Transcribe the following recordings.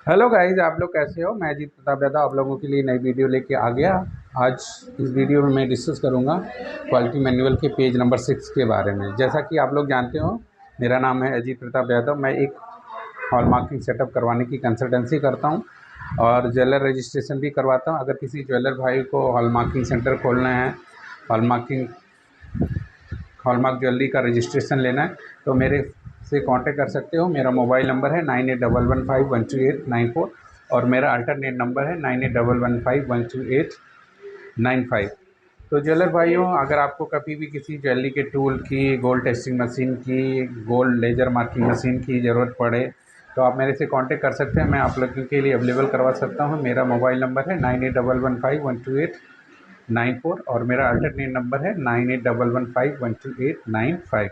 Hello guys, आप लोग कैसे हो। मैं अजीत प्रताप यादव आप लोगों के लिए नई वीडियो लेके आ गया। आज इस वीडियो में मैं डिस्कस करूंगा क्वालिटी मैनुअल के पेज नंबर 6 के बारे में। जैसा कि आप लोग जानते हो, मेरा नाम है अजीत प्रताप यादव। मैं एक हॉलमार्किंग सेटअप करवाने की कंसल्टेंसी करता हूं और ज्वेलर रजिस्ट्रेशन भी करवाता हूं। अगर किसी ज्वेलर भाई को हॉलमार्किंग सेंटर खोलना है, हॉलमार्किंग हॉलमार्क ज्वेलरी का रजिस्ट्रेशन लेना है, तो मेरे से कांटेक्ट कर सकते हो। मेरा मोबाइल नंबर है 9811512894 और मेरा अल्टरनेट नंबर है 9811512895। तो ज्वेलर भाइयों, अगर आपको कभी भी किसी ज्वेलरी के टूल की, गोल्ड टेस्टिंग मशीन की, गोल्ड लेजर मार्किंग मशीन की ज़रूरत पड़े तो आप मेरे से कांटेक्ट कर सकते हैं। मैं आप लोगों के लिए अवेलेबल करवा सकता हूं। मेरा मोबाइल नंबर है 9811512894 और मेरा अल्टरनेट नंबर है 9811512895।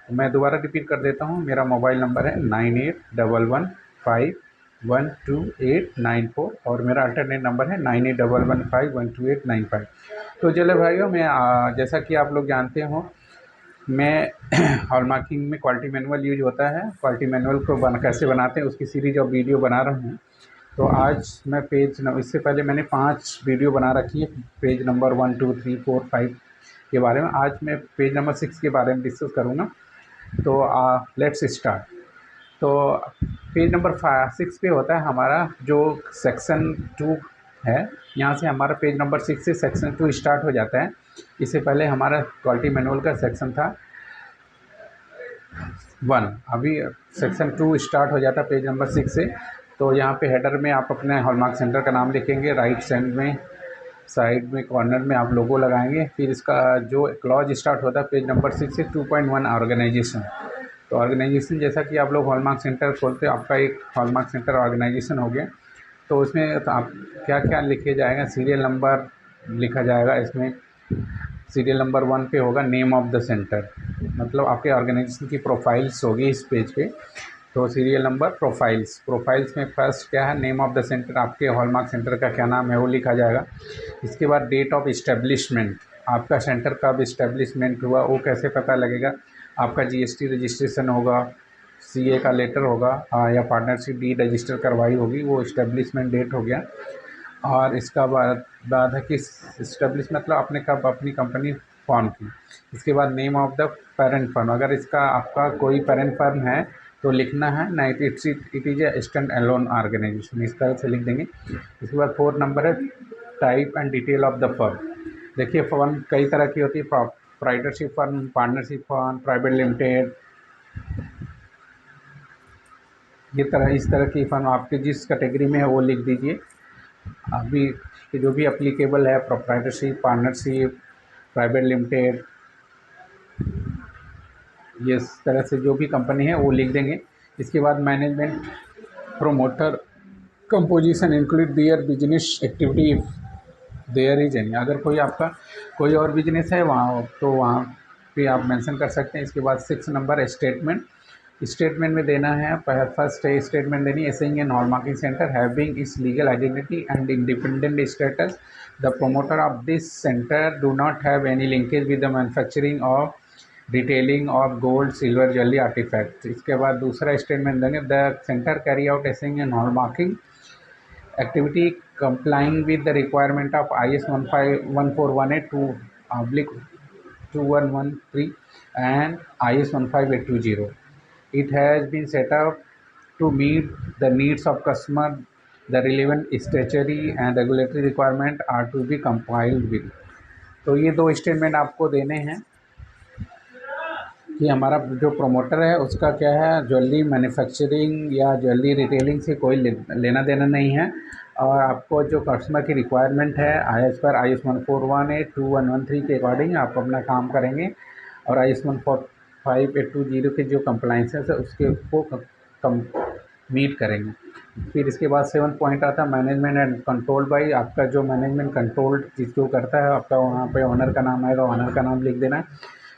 मैं दोबारा रिपीट कर देता हूँ। मेरा मोबाइल नंबर है 9811512894 और मेरा अल्टरनेट नंबर है 9811512895। तो चलो भाइयों, मैं जैसा कि आप लोग जानते हो, मैं हॉलमार्किंग में क्वालिटी मैनुअल यूज होता है। क्वालिटी मैनुअल को कैसे बनाते हैं उसकी सीरीज और वीडियो बना रहा हूँ। तो आज मैं इससे पहले मैंने 5 वीडियो बना रखी है पेज नंबर 1 2 3 4 5 के बारे में। आज मैं पेज नंबर 6 के बारे में डिस्कस करूँगा। तो लेट्स स्टार्ट। तो पेज नंबर 6 पे होता है हमारा जो सेक्शन 2 है। यहाँ से हमारा पेज नंबर 6 से सेक्शन 2 स्टार्ट हो जाता है। इससे पहले हमारा क्वालिटी मैनुअल का सेक्शन था 1। अभी सेक्शन 2 स्टार्ट हो जाता है पेज नंबर 6 से। तो यहाँ पे हेडर में आप अपने हॉलमार्क सेंटर का नाम लिखेंगे, राइट साइड में कॉर्नर में आप लोगो लगाएंगे। फिर इसका जो क्लॉज स्टार्ट होता है पेज नंबर 6 से 2.1 ऑर्गेनाइजेशन। तो ऑर्गेनाइजेशन, जैसा कि आप लोग हॉलमार्क सेंटर खोलते हो, आपका एक हॉलमार्क सेंटर ऑर्गेनाइजेशन हो गया। तो उसमें तो आप क्या क्या लिखे जाएगा, सीरियल नंबर लिखा जाएगा। इसमें सीरियल नंबर 1 पे होगा नेम ऑफ द सेंटर, मतलब आपके ऑर्गेनाइजेशन की प्रोफाइल्स होगी इस पेज पे। तो सीरियल नंबर, प्रोफाइल्स में फर्स्ट क्या है, नेम ऑफ द सेंटर, आपके हॉलमार्क सेंटर का क्या नाम है वो लिखा जाएगा। इसके बाद डेट ऑफ इस्टेब्लिशमेंट, आपका सेंटर कब इस्टेब्लिशमेंट हुआ वो कैसे पता लगेगा। आपका जीएसटी रजिस्ट्रेशन होगा, सीए का लेटर होगा, या पार्टनरशिप डीड रजिस्टर करवाई होगी, वो इस्टेब्लिशमेंट डेट हो गया। और इसका बाद है कि इस्टेब्लिश मतलब आपने कब अपनी कंपनी फॉर्म की। इसके बाद name of the parent firm, अगर इसका आपका कोई पेरेंट फर्म है तो लिखना है ना, it is a stand alone organisation, इस तरह से लिख देंगे। इसके बाद 4 नंबर है type and detail of the firm. देखिए, फर्म कई तरह की होती है, proprietorship firm, partnership firm, private limited, इस तरह की फर्म आपके जिस कैटेगरी में है वो लिख दीजिए। अभी जो भी अप्लीकेबल है, प्रोप्राइटरशिप, पार्टनरशिप, प्राइवेट लिमिटेड, ये इस तरह से जो भी कंपनी है वो लिख देंगे। इसके बाद management, promoter, composition include their business activity there is any, अगर कोई आपका कोई और बिजनेस है वहाँ तो वहाँ पे आप मेंशन कर सकते हैं। इसके बाद 6 नंबर स्टेटमेंट, स्टेटमेंट में देना है, फर्स्ट स्टेटमेंट देनी है, saying an hallmarking centre having its legal identity and independent status, the promoter of this centre do not have any linkage with the manufacturing of detailing of gold silver jewellery artefact. इसके बाद दूसरा statement देंगे, the centre carry out assaying and hallmarking activity complying with the requirement of IS 15182/2113 and IS 15820. It has been set up to meet the needs of customer. The relevant statutory and regulatory requirement are to be complied with. तो ये 2 statement आपको देने हैं कि हमारा जो promoter है उसका क्या है, ज्वेलरी मैन्युफैक्चरिंग या ज्वेलरी रिटेलिंग से कोई लेना देना नहीं है। और आपको जो कस्टमर की रिक्वायरमेंट है एज पर IS 14182/113 के अकॉर्डिंग आप अपना काम करेंगे। और IS 145/820 के जो कंप्लाइंसेस है उसके को कम मीट करेंगे। फिर इसके बाद 7 पॉइंट आता है मैनेजमेंट एंड कंट्रोल बाई, आपका जो मैनेजमेंट कंट्रोल जिसको करता है, आपका वहाँ पे ओनर का नाम आएगा, ओनर का नाम लिख देना है।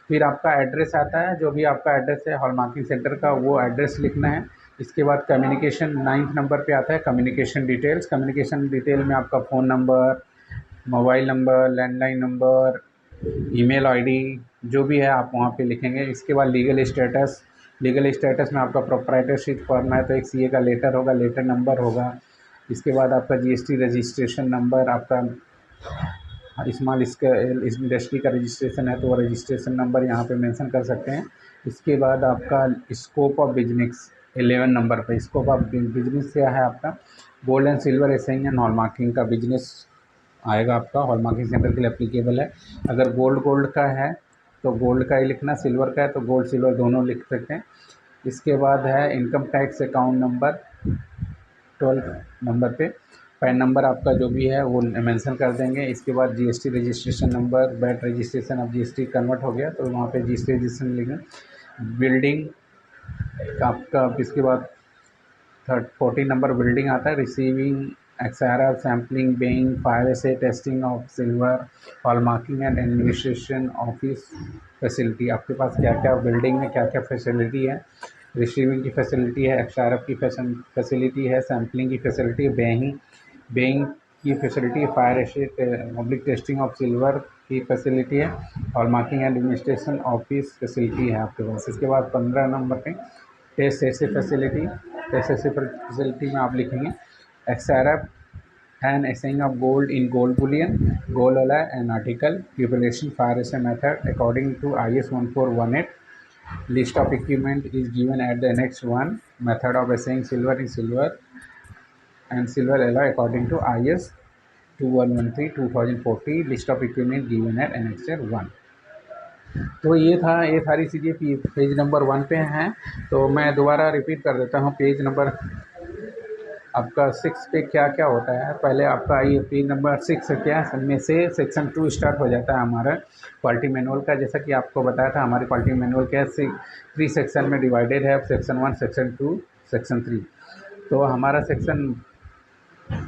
फिर आपका एड्रेस आता है, जो भी आपका एड्रेस है हॉलमार्किंग सेंटर का वो एड्रेस लिखना है। इसके बाद कम्युनिकेशन 9 नंबर पे आता है, कम्युनिकेशन डिटेल्स। कम्युनिकेशन डिटेल में आपका phone number, mobile number, landline number, email ID जो भी है आप वहाँ पे लिखेंगे। इसके बाद लीगल स्टेटस, लीगल स्टेटस में आपका प्रोप्राइटरशिप फर्म है तो एक सीए का लेटर होगा, लेटर नंबर होगा। इसके बाद आपका जीएसटी रजिस्ट्रेशन नंबर, आपका स्मॉल स्केल इंडस्ट्री का रजिस्ट्रेशन है तो वो रजिस्ट्रेशन नंबर यहाँ पे मेंशन कर सकते हैं। इसके बाद आपका स्कोप ऑफ बिजनेस 11 नंबर पे, स्कोप ऑफ बिजनेस क्या है आपका, gold and silver essaying and hallmarking का बिजनेस आएगा आपका, हॉलमार्किंग सेंटर के लिए एप्लीकेबल है। अगर गोल्ड का है तो गोल्ड का ही लिखना, सिल्वर का है तो गोल्ड सिल्वर दोनों लिख सकते हैं। इसके बाद है income tax account number 12 number पे, पैन नंबर आपका जो भी है वो मेंशन कर देंगे। इसके बाद GST registration number, bat registration, अब जीएसटी कन्वर्ट हो गया तो वहाँ पे जीएसटी रजिस्ट्रेशन लिखें। बिल्डिंग आपका, इसके बाद 14 नंबर बिल्डिंग आता है, receiving XRF sampling weighing fire assay testing of silver hallmarking and administration office facility. आपके पास क्या क्या बिल्डिंग में क्या क्या फैसिलिटी है, रिसीविंग की फैसिलिटी है, एक्सआरएफ की फैसिलिटी है, सैम्पलिंग की फैसिलिटी है, बेइंग की फैसिलिटी है, fire asset public testing of silver की फैसिलिटी है, hallmarking and administration office facility है आपके पास। इसके बाद 15 नंबर पे टेस्ट ऐसे फैसिलिटी, टेस्ट ऐसे फैसिलिटी में आप लिखेंगे एक्सआरएफ and assaying of gold in gold bullion, gold alloy and article, preparation fire assay method according to IS 1418. List of equipment is given at the next one. Method of assaying silver in silver and silver alloy according to IS 2113 2040. List of equipment given at Annexure 1. तो ये था, ये सारी चीज़ें page number 1 पे हैं। तो मैं दोबारा रिपीट कर देता हूँ, पेज नंबर आपका 6 पे क्या क्या होता है। पहले आपका ये पेज नंबर 6 क्या है, में से सेक्शन 2 स्टार्ट हो जाता है हमारा क्वालिटी मैनुअल का। जैसा कि आपको बताया था हमारी क्वालिटी मैनुअल क्या है, 3 सेक्शन में डिवाइडेड है, सेक्शन 1, सेक्शन 2, सेक्शन 3। तो हमारा सेक्शन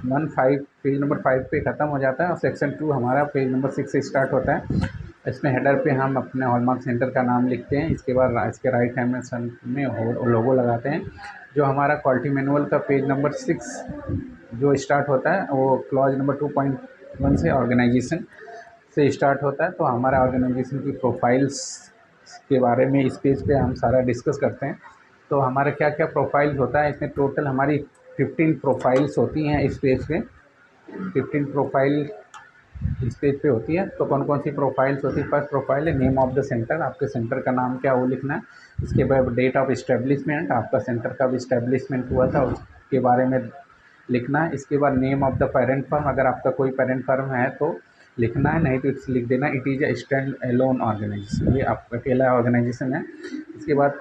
1 पेज नंबर 5 पे ख़त्म हो जाता है और सेक्शन 2 हमारा पेज नंबर 6 से स्टार्ट होता है। इसमें हेडर पे हम अपने हॉलमार्क सेंटर का नाम लिखते हैं, इसके बाद इसके राइट हैंड में लोगो लगाते हैं। जो हमारा क्वालिटी मैनुअल का पेज नंबर 6 जो स्टार्ट होता है वो क्लॉज नंबर 2.1 से ऑर्गेनाइजेशन से स्टार्ट होता है। तो हमारा ऑर्गेनाइजेशन की प्रोफाइल्स के बारे में इस पेज पे हम सारा डिस्कस करते हैं। तो हमारा क्या क्या प्रोफाइल्स होता है, इसमें टोटल हमारी 15 प्रोफाइल्स होती हैं इस पेज पे। 15 प्रोफाइल इस पेज पे होती है। तो कौन कौन सी प्रोफाइल्स होती है, फर्स्ट प्रोफाइल है नेम ऑफ द सेंटर, आपके सेंटर का नाम क्या वो लिखना है। इसके बाद डेट ऑफ इस्टेब्लिशमेंट, आपका सेंटर कब इस्टेब्लिशमेंट हुआ था उसके बारे में लिखना है। इसके बाद name of the parent firm, अगर आपका कोई पेरेंट फर्म है तो लिखना है, नहीं तो लिख देना it is a stand alone organisation, ये आपका अकेला ऑर्गेनाइजेशन है। इसके बाद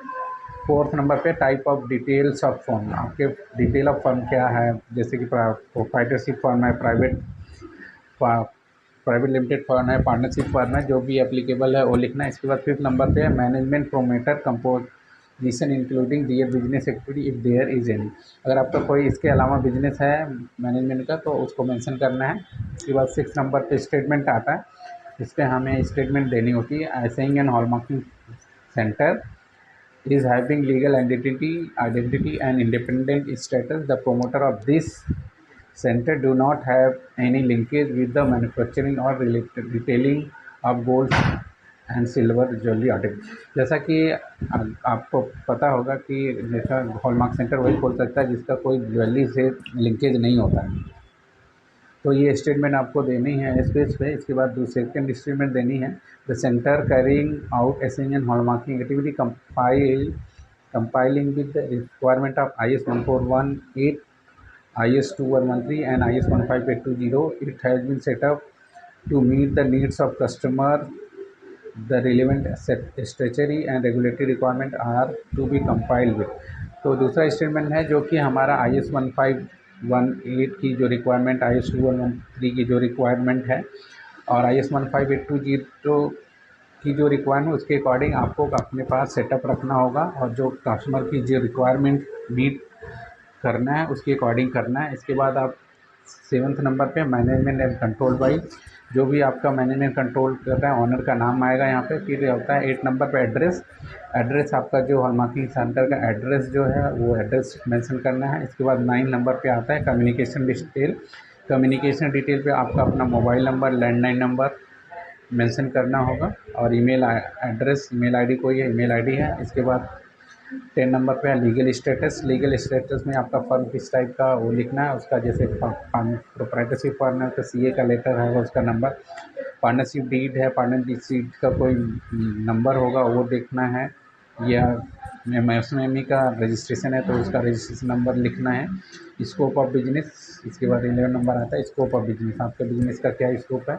4th नंबर पे type of details of firm, आपके डिटेल ऑफ फर्म क्या है, जैसे कि प्रोप्राइटरशिप फर्म है, प्राइवेट लिमिटेड फर्म है, पार्टनरशिप फर्म है, जो भी एप्लीकेबल है वो लिखना है। इसके बाद 5th नंबर पे है management promoter composition including their business activity if there is any, अगर आपका कोई इसके अलावा बिजनेस है मैनेजमेंट का तो उसको मेंशन करना है। इसके बाद 6 नंबर पे स्टेटमेंट आता है, इस पर हमें स्टेटमेंट देनी होती है। Assaying and hallmarking centre is having legal identity and independent status. The promoter of this center do not have any linkage with the manufacturing or retailing of gold and silver jewellery article. जैसा कि आपको पता होगा कि जैसा hallmark centre वही खोल सकता है जिसका कोई ज्वेलरी से लिंकेज नहीं होता है। तो ये स्टेटमेंट आपको देनी है इस पेज पे। इसके बाद दूसरी सेकंड स्टेटमेंट देनी है, the centre carrying out assaying and hallmarking activity compiling with the requirement of IS 1418, IS 2113 and IS 15820. It has been set up to meet the needs of customer. The relevant statutory and regulatory requirement are to be compiled with. तो दूसरा statement है जो कि हमारा IS 1518 की जो requirement, IS 2113 की जो रिक्वायरमेंट है और IS 15820 की जो रिक्वायरमेंट उसके अकॉर्डिंग आपको अपने पास सेटअप रखना होगा और जो कस्टमर की जो रिक्वायरमेंट मीट करना है उसके अकॉर्डिंग करना है। इसके बाद आप 7th नंबर पे मैनेजमेंट एंड कंट्रोल वाइज, जो भी आपका मैनेजमेंट कंट्रोल कर रहा है ऑनर का नाम आएगा यहाँ पे। फिर होता है 8 नंबर पे एड्रेस आपका जो हॉलमार्किंग सेंटर का एड्रेस जो है वो एड्रेस मेंशन करना है। इसके बाद 9 नंबर पे आता है कम्युनिकेशन डिटेल। कम्युनिकेशन डिटेल पे आपका अपना mobile number, landline number mention करना होगा और ईमेल एड्रेस, ईमेल आईडी कोई है, ईमेल आईडी है। इसके बाद 10 नंबर पे है लीगल स्टेटस। लीगल स्टेटस में आपका फर्म किस टाइप का वो लिखना है, उसका जैसे प्रोप्राइटरशिप फर्म है तो सीए का लेटर है उसका नंबर, पार्टनरशिप डीड है, पार्टनरशिप का कोई नंबर होगा वो देखना है, या एमएसएमई का रजिस्ट्रेशन है तो उसका रजिस्ट्रेशन नंबर लिखना है। स्कोप ऑफ बिजनेस, इसके बाद 11 नंबर आता है स्कोप ऑफ बिजनेस, आपके बिजनेस का क्या स्कोप है।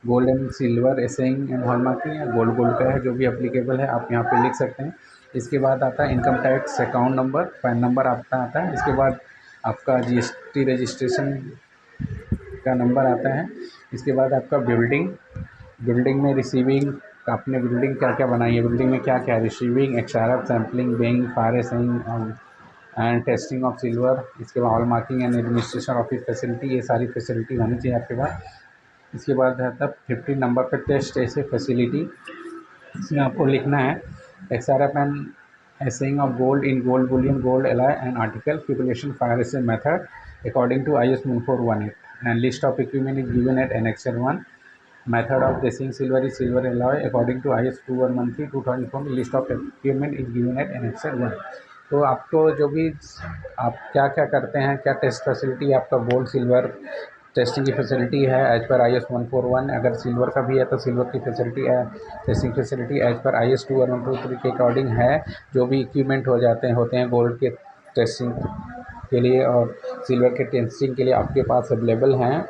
Gold and silver essaying and hallmarking या गोल्ड का है, जो भी एप्लीकेबल है आप यहाँ पे लिख सकते हैं। इसके बाद आता है income tax account number, pan number आपका आता है। इसके बाद आपका जीएसटी रजिस्ट्रेशन का नंबर आता है। इसके बाद आपका बिल्डिंग में रिसीविंग, आपने बिल्डिंग क्या क्या बनाई है, बिल्डिंग में क्या क्या है, receiving, XRF, sampling, weighing, fire assaying and testing of silver. इसके बाद hallmarking and administration office facility, ये सारी फैसिलिटी होनी चाहिए आपके पास। इसके बाद है तब 15 नंबर पर टेस्ट ऐसे फैसिलिटी, इसमें आपको लिखना है XRF and assaying of gold in gold bullion, gold alloy and article, speculation, fire assay method according to IS 1418 and list of equipment is given at annexure 1। Method of dressing silver is silver alloy according to IS 2113-2004, list of equipment is given at Annexure 1। तो आपको जो भी आप क्या क्या करते हैं, क्या टेस्ट फैसिलिटी आपका गोल्ड सिल्वर टेस्टिंग की फैसिलिटी है एज पर IS 141, अगर सिल्वर का भी है तो सिल्वर की फैसिलिटी है, टेस्टिंग फैसिलिटी एज पर IS 21123 के अकॉर्डिंग है। जो भी इक्विपमेंट होते हैं गोल्ड के टेस्टिंग के लिए और सिल्वर के टेस्टिंग के लिए आपके पास अवेलेबल हैं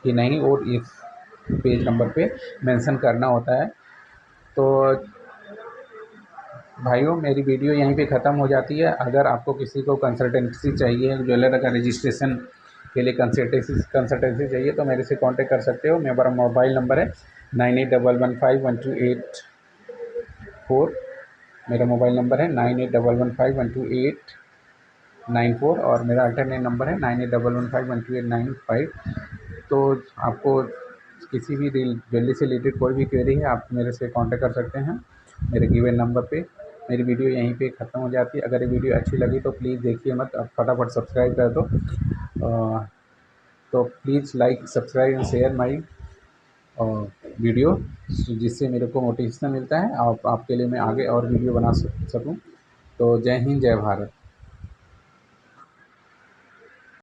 कि नहीं, और इस पेज नंबर पे मेंशन करना होता है। तो भाइयों मेरी वीडियो यहीं पे ख़त्म हो जाती है। अगर आपको किसी को कंसल्टेंसी चाहिए, ज्वेलर का रजिस्ट्रेशन के लिए कंसल्टेंसी चाहिए तो मेरे से कांटेक्ट कर सकते हो। मेरा मोबाइल नंबर है 9811512894। मेरा मोबाइल नंबर है 9811512894 और मेरा अल्टरनेट नंबर है 9811512895। तो आपको किसी भी ज्वेलरी से रिलेटेड कोई भी क्वेरी है आप मेरे से कांटेक्ट कर सकते हैं मेरे गिवन नंबर पे। मेरी वीडियो यहीं पे ख़त्म हो जाती है। अगर ये वीडियो अच्छी लगी तो प्लीज़ देखिए मत, आप फटाफट सब्सक्राइब कर दो। तो please like subscribe and share my video, जिससे मेरे को मोटिवेशन मिलता है आपके लिए मैं आगे और वीडियो बना सकूँ। तो जय हिंद, जय भारत।